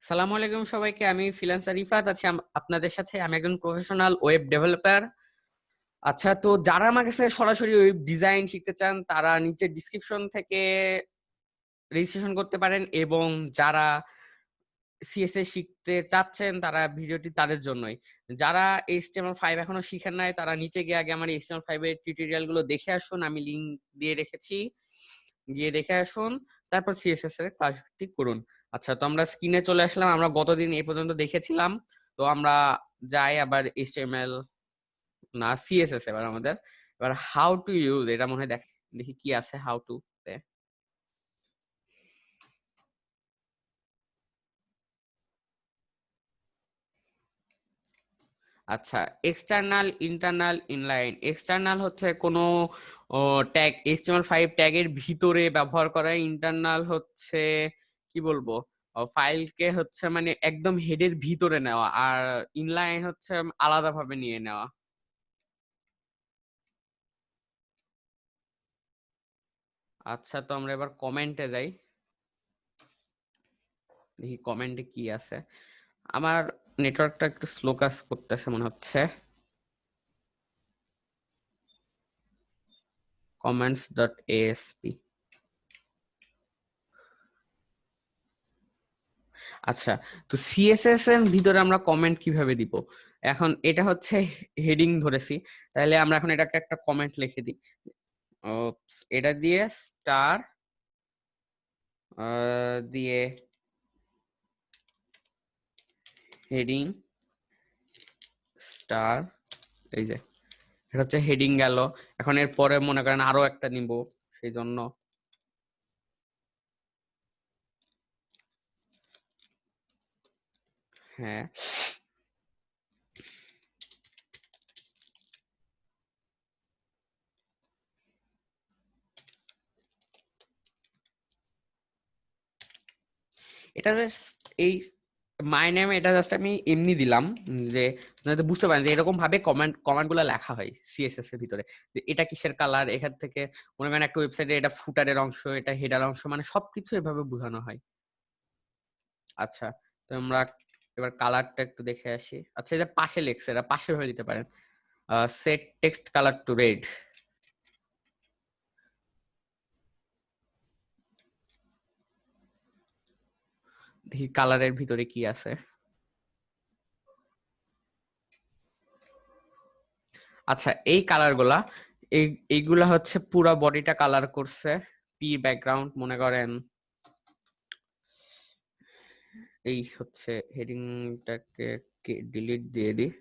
সালামু আলাইকুম সবাইকে। আমি ফ্রিল্যান্সার রিফাত আছি আপনাদের সাথে। আমি একজন প্রফেশনাল ওয়েব ডেভেলপার। আচ্ছা, তো যারা আমার কাছে সরাসরি ওয়েব ডিজাইন শিখতে চান তারা নিচে ডিসক্রিপশন থেকে রেজিস্ট্রেশন করতে পারেন, এবং যারা সিএসএস শিখতে চাচ্ছেন তারা ভিডিওটি তাদের জন্যই। যারা HTML5 এখনো শিখেন নাই তারা নিচে গিয়ে আগে আমার HTML5 এর টিউটোরিয়াল গুলো দেখে আসুন, আমি লিংক দিয়ে রেখেছি, গিয়ে দেখে আসুন, তারপর সিএসএস এর ক্লাসটি করুন। আচ্ছা, তো আমরা স্ক্রিনে চলে আসলাম। আমরা গতদিন এই পর্যন্ত দেখেছিলাম, তো আমরা যাই আবার HTML না সিএসএস। এবার হাউ টু ইউজ এটা মনে হয় দেখি কি আছে হাউ টু তে। আচ্ছা, এক্সটার্নাল, ইন্টারনাল, ইনলাইন। এক্সটার্নাল হচ্ছে কোনো ট্যাগ HTML5 ট্যাগের ভিতরে ব্যবহার করা। ইন্টারনাল হচ্ছে কি বলবো, ফাইলকে হচ্ছে মানে একদম হেডের ভিতরে নেওয়া। আর ইনলাইন হচ্ছে আলাদাভাবে নিয়ে নেওয়া। আচ্ছা, তো আমরা এবার কমেন্টে যাই, দেখি কমেন্টে কি আছে। আমার নেটওয়ার্কটা একটু স্লো কাজ করতেছে মনে হচ্ছে। comments.asp। আচ্ছা, তো সিএসএস এর ভিতরে আমরা কমেন্ট কিভাবে দিব? এখন এটা হচ্ছে হেডিং ধরেছি, তাহলে আমরা এখন এটাকে একটা কমেন্ট লিখে দিই। এটা দিয়ে স্টার দিয়ে হেডিং স্টার, এই যে এটা হচ্ছে হেডিং গেল। এখন এর পরে মনে করেন আরো একটা নিব, সেই জন্য হ্যাঁ, এটা জাস্ট এই মাই নেম, এটা জাস্ট আমি এমনি দিলাম যে যাতে বুঝতে পারেন যে এরকম ভাবে কমান্ড গুলো লেখা হয় সিএসএস এর ভিতরে, যে এটা কিসের কালার। এখান থেকে মনে করেন একটা ওয়েবসাইটে এটা ফুটারের অংশ, এটা হেডার অংশ, মানে সবকিছু এভাবে বোঝানো হয়। আচ্ছা, তো আমরা এবার কালারটা একটু দেখে আসি। আচ্ছা, এটা পাশে লেখছে, এটা পাশে হয়ে দিতে পারেন। Set text colour to red. দেখি কালারের ভিতরে কি আছে। আচ্ছা, এই কালার গুলা, এইগুলা হচ্ছে পুরো বডিটা কালার করছে। পি ব্যাকগ্রাউন্ড মনে করেন এই হচ্ছে হেডিংটাকে ডিলিট দিয়ে দিই।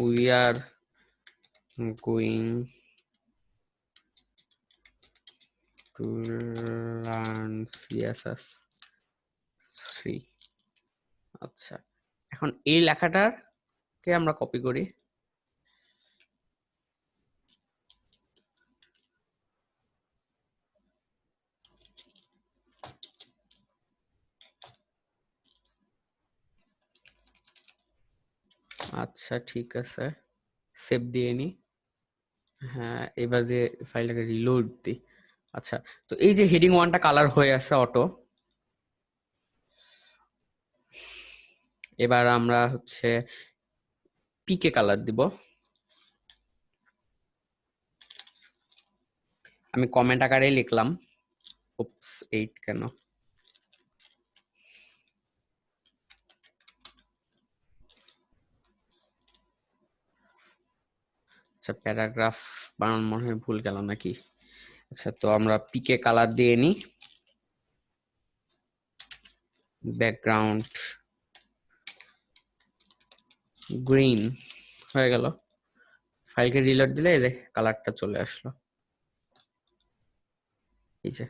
We are going to learn CSS3। আচ্ছা, এখন এই লেখাটাকে আমরা কপি করি। আচ্ছা, ঠিক আছে, সেভ দিয়ে নি। হ্যাঁ, এবার যে ফাইলটাকে রিলোড দিই। আচ্ছা, তো এই যে হেডিং ওয়ানটা কালার হয়ে আছে অটো। এবার আমরা হচ্ছে পিকে কালার দিব। আমি কমেন্ট আকারে লিখলাম। উপস, 8 কেন? আচ্ছা, প্যারাগ্রাফ বানানো মনে হয় ভুল গেল নাকি? আচ্ছা, তো আমরা পিকে কালার দিয়ে নি। ব্যাকগ্রাউন্ড গ্রিন হয়ে গেল। ফাইলকে রিলোড দিলে এই যে কালারটা চলে আসলো। এই যে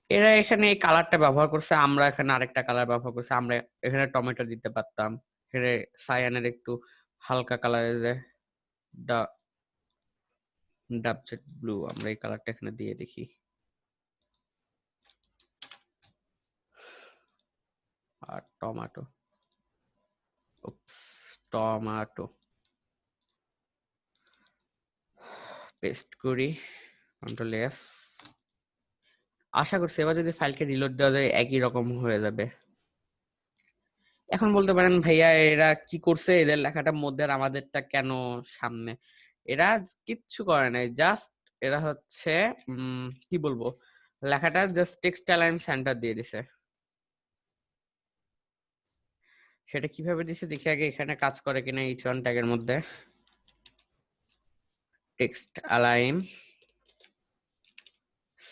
এরা এখানে এই কালারটা ব্যবহার করছে, আমরা এখানে আরেকটা কালার ব্যবহার করছি। আমরা এখানে টমেটো দিতে পারতাম, এখানে সায়ানের একটু হালকা কালারের যে ডাব জেড ব্লু, আমরা এই কালারটা এখানে দিয়ে দেখি। আর টমেটো, টমেটো। পেস্ট করি, কন্ট্রোল এস। আশা করছি এবার যদি ফাইলকে রিলোড দেওয়া যায় একই রকম হয়ে যাবে। এখন বলতে পারেন ভাইয়া এরা কি করছে, এদের লেখাটা মধ্যে আর আমাদেরটা কেন সামনে? এরা কিচ্ছু করে নাই, জাস্ট এরা হচ্ছে কি বলবো, লেখাটা জাস্ট টেক্সট অ্যালাইন সেন্টার দিয়ে দিছে। সেটা কিভাবে দিছে দেখি আগে, এখানে কাজ করে কিনা ইচ ওয়ান ট্যাগের মধ্যে। টেক্সট অ্যালাইন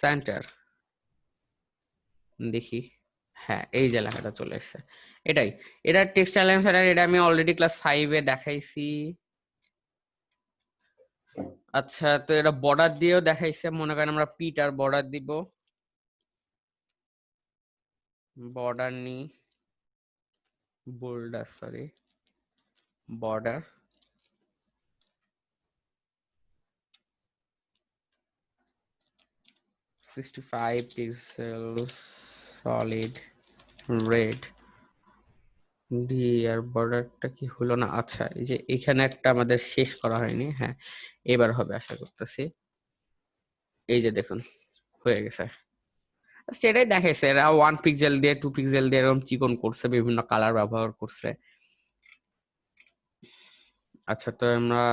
সেন্টার দেখি, হ্যাঁ এই যে লেখাটা চলে এসেছে, এটাই। এটা টেক্সট অ্যালাইন সেন্টার, এটা আমি অলরেডি ক্লাস 5-এ দেখাইছি। আচ্ছা, তো এটা বর্ডার দিয়েও দেখাইছে, মনে করেন আমরা পিটার বর্ডার দিব, বর্ডার নি, boulder sorry, border 65 pixel, solid red ডি। আর বর্ডারটা কি হলো না? আচ্ছা, এই যে এখানে একটা আমাদের শেষ করা হয়নি, হ্যাঁ এবার হবে আশা করতেছি। এই যে দেখুন হয়ে গেছে। সেটাই দেখাইছে, এরা 1 পিক্সেল দিয়ে 2 পিক্সেল দিয়ে এরকম চিকন করছে, বিভিন্ন কালার ব্যবহার করছে। আচ্ছা, তো আমরা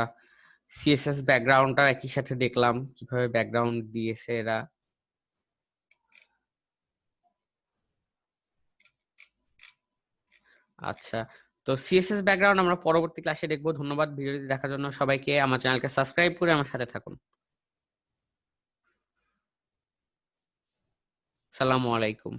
সিএসএস ব্যাকগ্রাউন্ডটা একই সাথে দেখলাম কিভাবে ব্যাকগ্রাউন্ড দিয়েছে এরা। আচ্ছা, তো সিএসএস ব্যাকগ্রাউন্ড আমরা পরবর্তী ক্লাসে দেখবো। ধন্যবাদ ভিডিওটি দেখার জন্য সবাইকে। আমার চ্যানেলকে সাবস্ক্রাইব করে আমার সাথে থাকুন। সালামু আলাইকুম।